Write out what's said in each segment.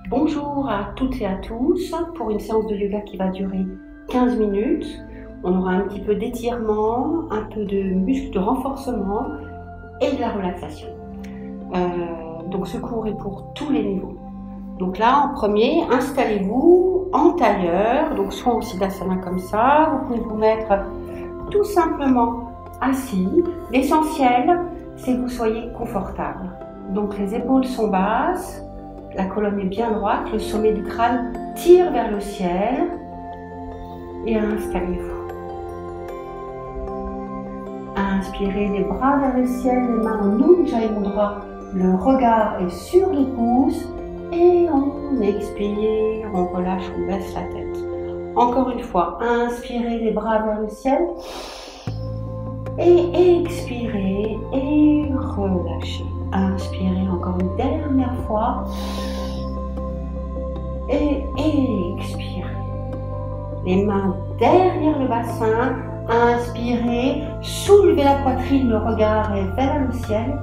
Bonjour à toutes et à tous pour une séance de yoga qui va durer 15 minutes. On aura un petit peu d'étirement, un peu de muscle de renforcement et de la relaxation. Donc ce cours est pour tous les niveaux. Donc là, en premier, installez-vous en tailleur, donc soit en siddhasana comme ça, vous pouvez vous mettre tout simplement assis. L'essentiel, c'est que vous soyez confortable. Donc les épaules sont basses, la colonne est bien droite, le sommet du crâne tire vers le ciel et installez-vous. Inspirez les bras vers le ciel, les mains en Ujjayi Mudra, le regard est sur les pouces et on expire, on relâche, on baisse la tête. Encore une fois, inspirez les bras vers le ciel et expirez et relâchez. Inspirez encore une dernière fois et expirez. Les mains derrière le bassin, inspirez, soulevez la poitrine, le regard est vers le ciel.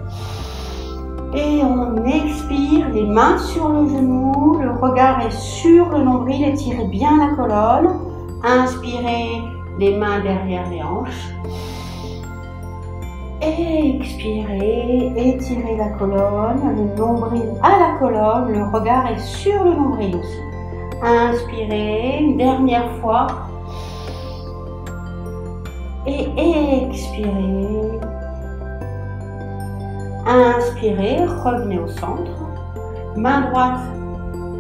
Et on expire, les mains sur le genou, le regard est sur le nombril, étirez bien la colonne. Inspirez, les mains derrière les hanches. Expirez, étirez la colonne, le nombril à la colonne, le regard est sur le nombril aussi. Inspirez, une dernière fois. Et expirez. Inspirez, revenez au centre. Main droite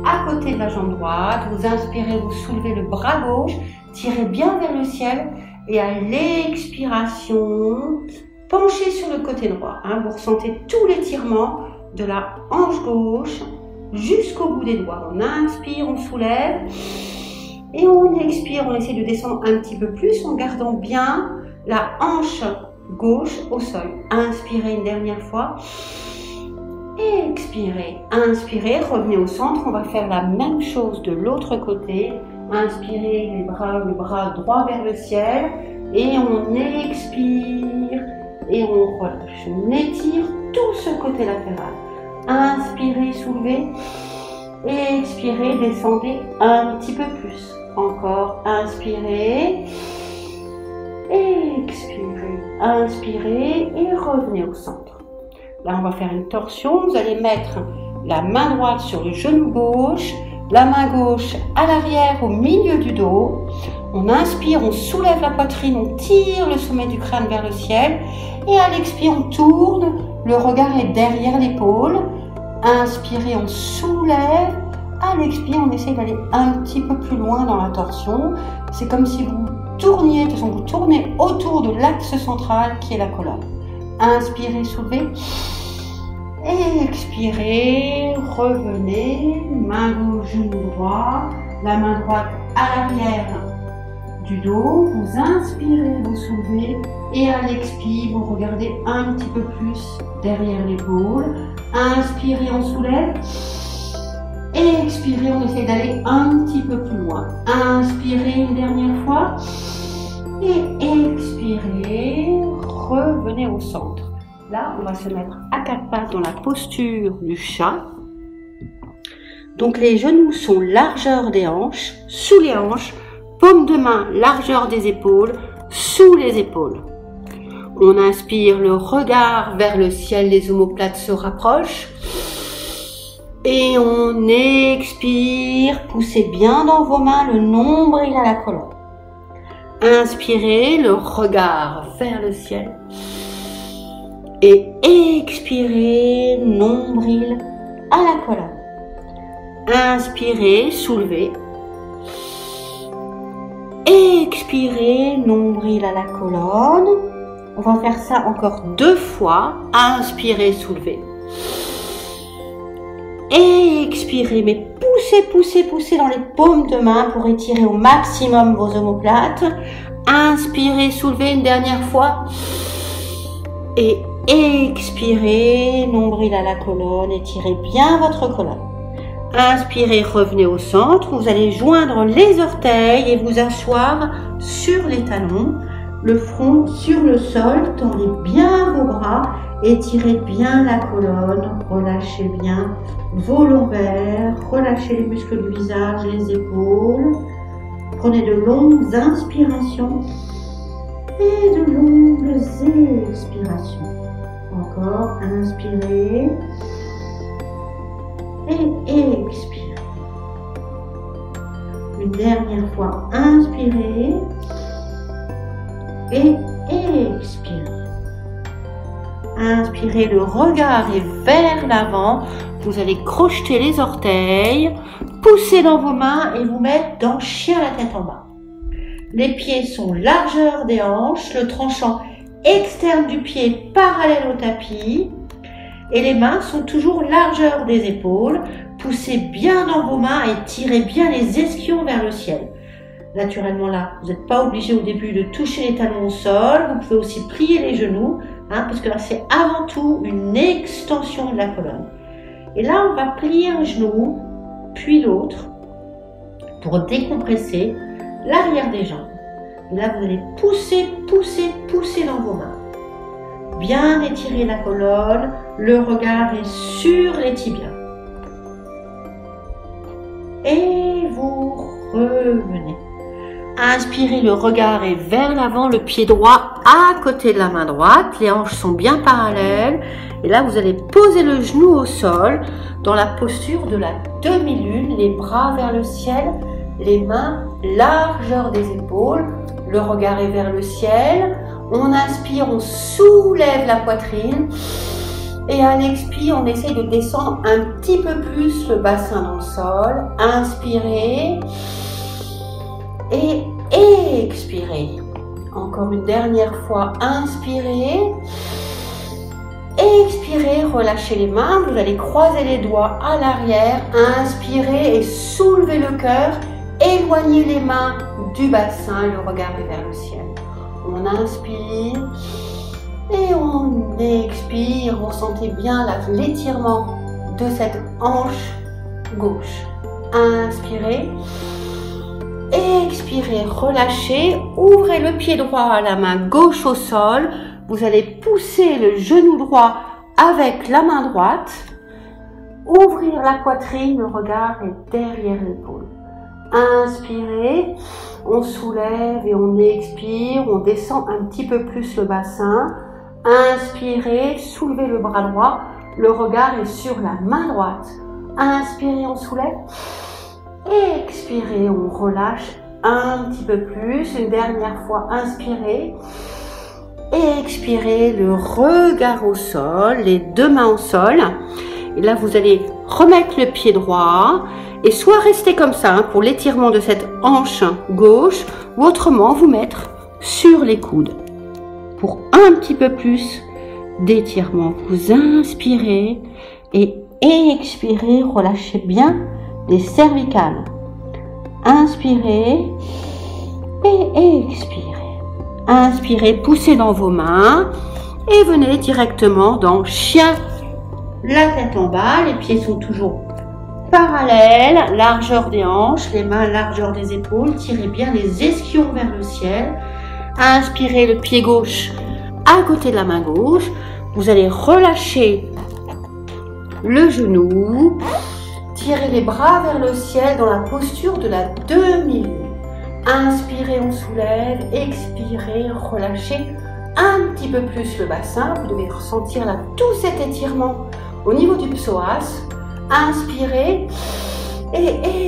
à côté de la jambe droite. Vous inspirez, vous soulevez le bras gauche, tirez bien vers le ciel. Et à l'expiration, penchez sur le côté droit. Vous ressentez tout l'étirement de la hanche gauche jusqu'au bout des doigts. On inspire, on soulève. Et on expire, on essaie de descendre un petit peu plus en gardant bien la hanche gauche au sol. Inspirez une dernière fois. Expirez. Inspirez, revenez au centre. On va faire la même chose de l'autre côté. Inspirez le bras droit vers le ciel. Et on expire. Et on relâche. On étire tout ce côté latéral. Inspirez, soulevez. Expirez, descendez un petit peu plus. Encore, inspirez. Expirez, inspirez et revenez au centre. Là, on va faire une torsion. Vous allez mettre la main droite sur le genou gauche, la main gauche à l'arrière au milieu du dos. On inspire, on soulève la poitrine, on tire le sommet du crâne vers le ciel. Et à l'expire, on tourne, le regard est derrière l'épaule. Inspirez, on soulève. À l'expire, on essaie d'aller un petit peu plus loin dans la torsion. C'est comme si vous tourniez, de toute façon, vous tournez autour de l'axe central qui est la colonne. Inspirez, soulevez. Et expirez, revenez. Main gauche, genou droit. La main droite à l'arrière du dos. Vous inspirez, vous soulevez. Et à l'expire, vous regardez un petit peu plus derrière l'épaule. Inspirez, on soulève. Et expirez, on essaie d'aller un petit peu plus loin. Inspirez une dernière fois. Et expirez, revenez au centre. Là, on va se mettre à quatre pattes dans la posture du chat. Donc les genoux sont largeur des hanches, sous les hanches, paume de main, largeur des épaules, sous les épaules. On inspire, le regard vers le ciel, les omoplates se rapprochent. Et on expire, poussez bien dans vos mains le nombril à la colonne. Inspirez, le regard vers le ciel. Et expirez, nombril à la colonne. Inspirez, soulevez. Expirez, nombril à la colonne. On va faire ça encore 2 fois. Inspirez, soulevez. Et expirez, mais poussez, poussez, poussez dans les paumes de main pour étirer au maximum vos omoplates. Inspirez, soulevez une dernière fois. Et expirez, nombril à la colonne, étirez bien votre colonne. Inspirez, revenez au centre. Vous allez joindre les orteils et vous asseoir sur les talons. Le front sur le sol, tendez bien vos bras Étirez bien la colonne, relâchez bien vos lombaires, relâchez les muscles du visage, les épaules. Prenez de longues inspirations et de longues expirations. Encore, inspirez et expirez. Une dernière fois, inspirez et expirez. Inspirez, le regard est vers l'avant. Vous allez crocheter les orteils, pousser dans vos mains et vous mettre dans chien la tête en bas. Les pieds sont largeur des hanches, le tranchant externe du pied parallèle au tapis. Et les mains sont toujours largeur des épaules. Poussez bien dans vos mains et tirez bien les ischions vers le ciel. Naturellement là, vous n'êtes pas obligé au début de toucher les talons au sol. Vous pouvez aussi plier les genoux, parce que là c'est avant tout une extension de la colonne. Et là on va plier un genou, puis l'autre, pour décompresser l'arrière des jambes. Et là vous allez pousser, pousser, pousser dans vos mains. Bien étirer la colonne, le regard est sur les tibias. Et vous revenez. Inspirez, le regard est vers l'avant, le pied droit à côté de la main droite, les hanches sont bien parallèles. Et là, vous allez poser le genou au sol dans la posture de la demi-lune, les bras vers le ciel, les mains largeur des épaules, le regard est vers le ciel. On inspire, on soulève la poitrine. Et à l'expire, on essaye de descendre un petit peu plus le bassin dans le sol. Inspirez. Et expirez. Encore une dernière fois, inspirez. Expirez, relâchez les mains. Vous allez croiser les doigts à l'arrière. Inspirez et soulevez le cœur. Éloignez les mains du bassin. Le regard est vers le ciel. On inspire. Et on expire, vous sentez bien l'étirement de cette hanche gauche. Inspirez, expirez, relâchez, ouvrez le pied droit, la main gauche au sol. Vous allez pousser le genou droit avec la main droite. Ouvrir la poitrine, le regard est derrière l'épaule. Inspirez, on soulève et on expire, on descend un petit peu plus le bassin. Inspirez, soulevez le bras droit, le regard est sur la main droite. Inspirez, on soulève. Expirez, on relâche un petit peu plus. Une dernière fois, inspirez. Expirez, le regard au sol, les deux mains au sol. Et là, vous allez remettre le pied droit et soit rester comme ça pour l'étirement de cette hanche gauche ou autrement vous mettre sur les coudes. Pour un petit peu plus d'étirement, vous inspirez et expirez, relâchez bien les cervicales. Inspirez et expirez. Inspirez, poussez dans vos mains et venez directement dans chien, la tête en bas, les pieds sont toujours parallèles, largeur des hanches, les mains largeur des épaules, tirez bien les ischions vers le ciel. Inspirez, le pied gauche à côté de la main gauche. Vous allez relâcher le genou. Tirez les bras vers le ciel dans la posture de la demi-lune. Inspirez, on soulève. Expirez, relâchez un petit peu plus le bassin. Vous devez ressentir là tout cet étirement au niveau du psoas. Inspirez et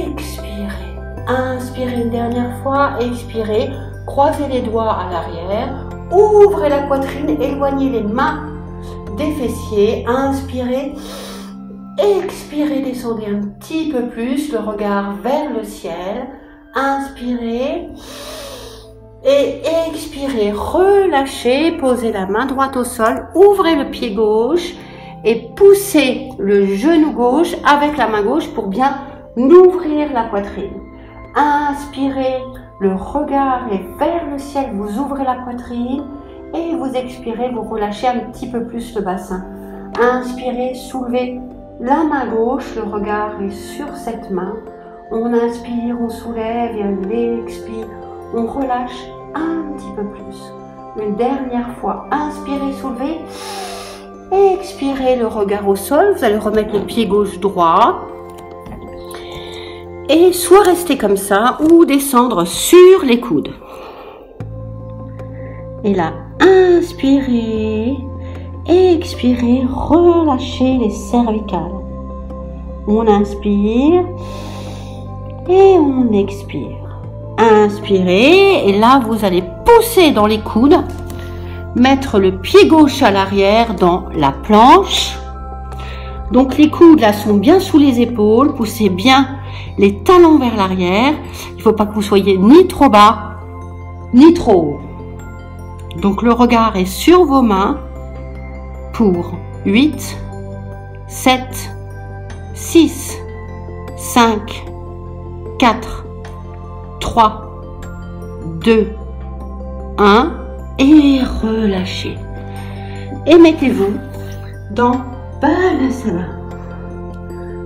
expirez. Inspirez une dernière fois. Expirez. Croisez les doigts à l'arrière, ouvrez la poitrine, éloignez les mains des fessiers, inspirez, expirez, descendez un petit peu plus, le regard vers le ciel, inspirez et expirez, relâchez, posez la main droite au sol, ouvrez le pied gauche et poussez le genou gauche avec la main gauche pour bien ouvrir la poitrine. Inspirez. Le regard est vers le ciel, vous ouvrez la poitrine et vous expirez, vous relâchez un petit peu plus le bassin. Inspirez, soulevez la main gauche, le regard est sur cette main. On inspire, on soulève et on expire, on relâche un petit peu plus. Une dernière fois, inspirez, soulevez Expirez le regard au sol. Vous allez remettre le pied gauche droit. Et soit rester comme ça ou descendre sur les coudes. Et là, inspirez. Expirez. Relâchez les cervicales. On inspire. Et on expire. Inspirez. Et là, vous allez pousser dans les coudes. Mettre le pied gauche à l'arrière dans la planche. Donc les coudes là sont bien sous les épaules. Poussez bien les talons vers l'arrière. Il ne faut pas que vous soyez ni trop bas, ni trop haut. Donc le regard est sur vos mains pour 8, 7, 6, 5, 4, 3, 2, 1 et relâchez. Et mettez-vous dans Balasana.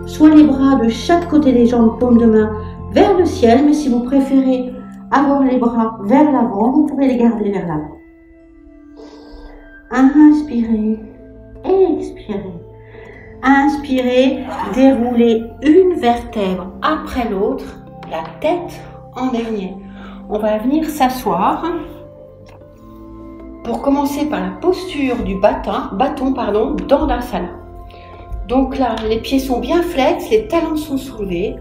Soit les bras de chaque côté des jambes, paume de main vers le ciel, mais si vous préférez avoir les bras vers l'avant, vous pouvez les garder vers l'avant. Inspirez, expirez. Inspirez, déroulez une vertèbre après l'autre, la tête en dernier. On va venir s'asseoir pour commencer par la posture du bâton dans l'asana. Donc là, les pieds sont bien flex, les talons sont soulevés.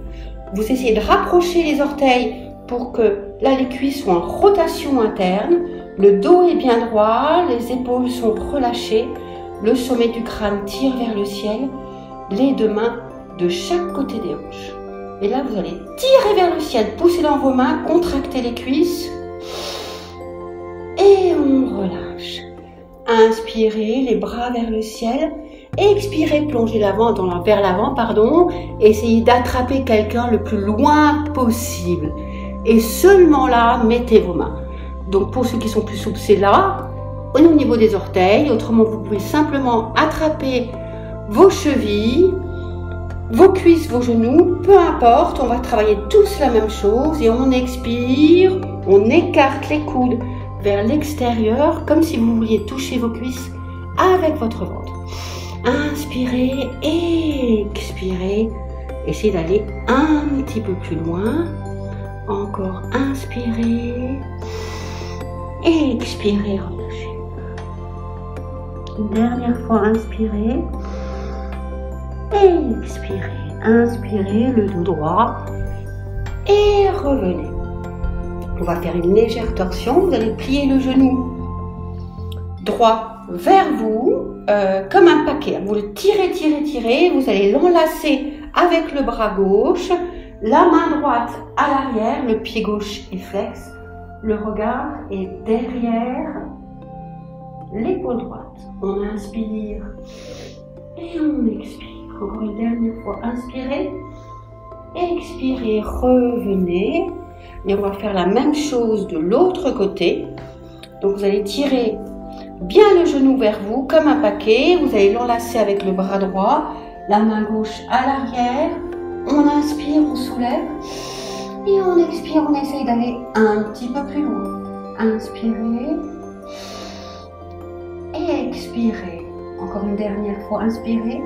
Vous essayez de rapprocher les orteils pour que là, les cuisses soient en rotation interne. Le dos est bien droit, les épaules sont relâchées. Le sommet du crâne tire vers le ciel. Les deux mains de chaque côté des hanches. Et là, vous allez tirer vers le ciel. Poussez dans vos mains, contractez les cuisses. Et on relâche. Inspirez, les bras vers le ciel. Expirez, plongez vers l'avant. Essayez d'attraper quelqu'un le plus loin possible. Et seulement là, mettez vos mains. Donc pour ceux qui sont plus souples, c'est là, au niveau des orteils. Autrement, vous pouvez simplement attraper vos chevilles, vos cuisses, vos genoux, peu importe. On va travailler tous la même chose. Et on expire, on écarte les coudes vers l'extérieur, comme si vous vouliez toucher vos cuisses avec votre ventre. Inspirez, expirez. Essayez d'aller un petit peu plus loin. Encore inspirez. Expirez, relâchez. Une dernière fois, inspirez. Expirez. Inspirez, le dos droit. Et revenez. On va faire une légère torsion. Vous allez plier le genou droit vers vous, comme un paquet. Vous le tirez. Vous allez l'enlacer avec le bras gauche. La main droite à l'arrière. Le pied gauche est flex. Le regard est derrière l'épaule droite. On inspire et on expire. Encore une dernière fois. Inspirez. Expirez. Revenez. Et on va faire la même chose de l'autre côté. Donc vous allez tirer bien le genou vers vous comme un paquet. Vous allez l'enlacer avec le bras droit. La main gauche à l'arrière. On inspire, on soulève. Et on expire, on essaye d'aller un petit peu plus loin. Inspirez. Et expirez. Encore une dernière fois. Inspirez.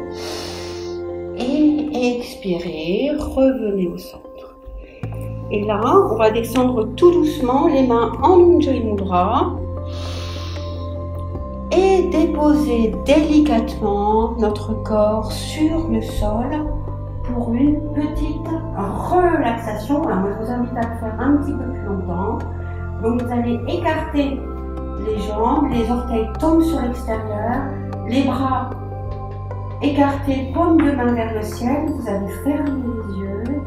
Et expirez. Revenez au centre. Et là, on va descendre tout doucement, les mains en Ujjayi Mudra. Et déposer délicatement notre corps sur le sol pour une petite relaxation. Alors moi, je vous invite à le faire un petit peu plus longtemps. Donc, vous allez écarter les jambes, les orteils tombent sur l'extérieur, les bras écartés, paume de main vers le ciel. Vous allez fermer les yeux.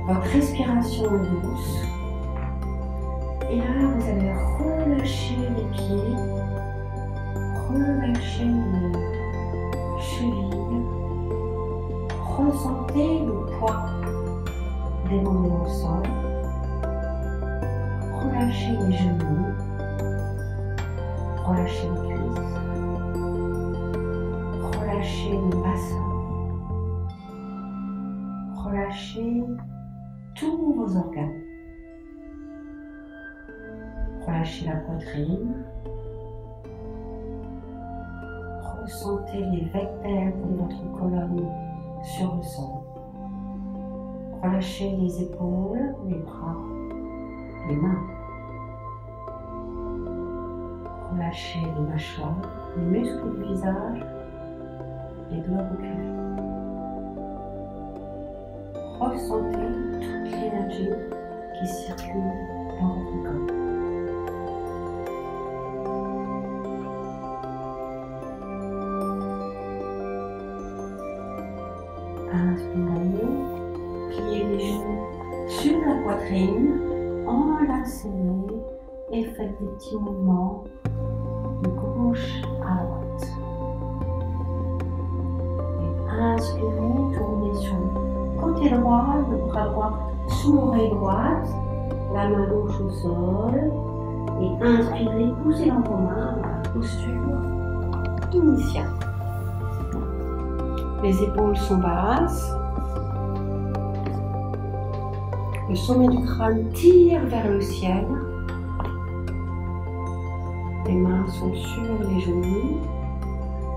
Votre respiration est douce. Et là, vous allez relâcher les pieds, relâcher les chevilles. Ressentez le poids des mains au sol. Relâchez les genoux. Relâchez les cuisses. Relâchez le bassin. Relâchez tous vos organes. Relâchez la poitrine. Ressentez les vertèbres de votre colonne sur le sol. Relâchez les épaules, les bras, les mains. Relâchez les mâchoires, les muscles du visage, les doigts oculaires. Ressentez toute l'énergie qui circule dans votre corps. Inspirez, pliez les genoux sur la poitrine, enlacez-les et faites des petits mouvements de gauche à droite. Et inspirez, tournez sur le côté droit, le bras droit sous l'oreille droite, la main gauche au sol. Et inspirez, poussez dans vos mains à la posture initiale. Les épaules sont basses. Le sommet du crâne tire vers le ciel. Les mains sont sur les genoux.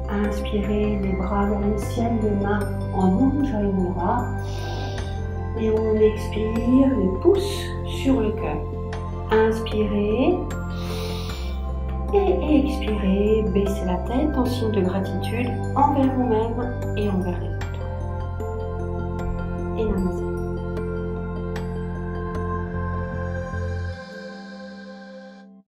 Inspirez, les bras vers le ciel, les mains en ongeant les bras. Et on expire, les pouces sur le cœur. Inspirez. Et expirez, baissez la tête en signe de gratitude envers vous-même et envers les autres. Et namaste.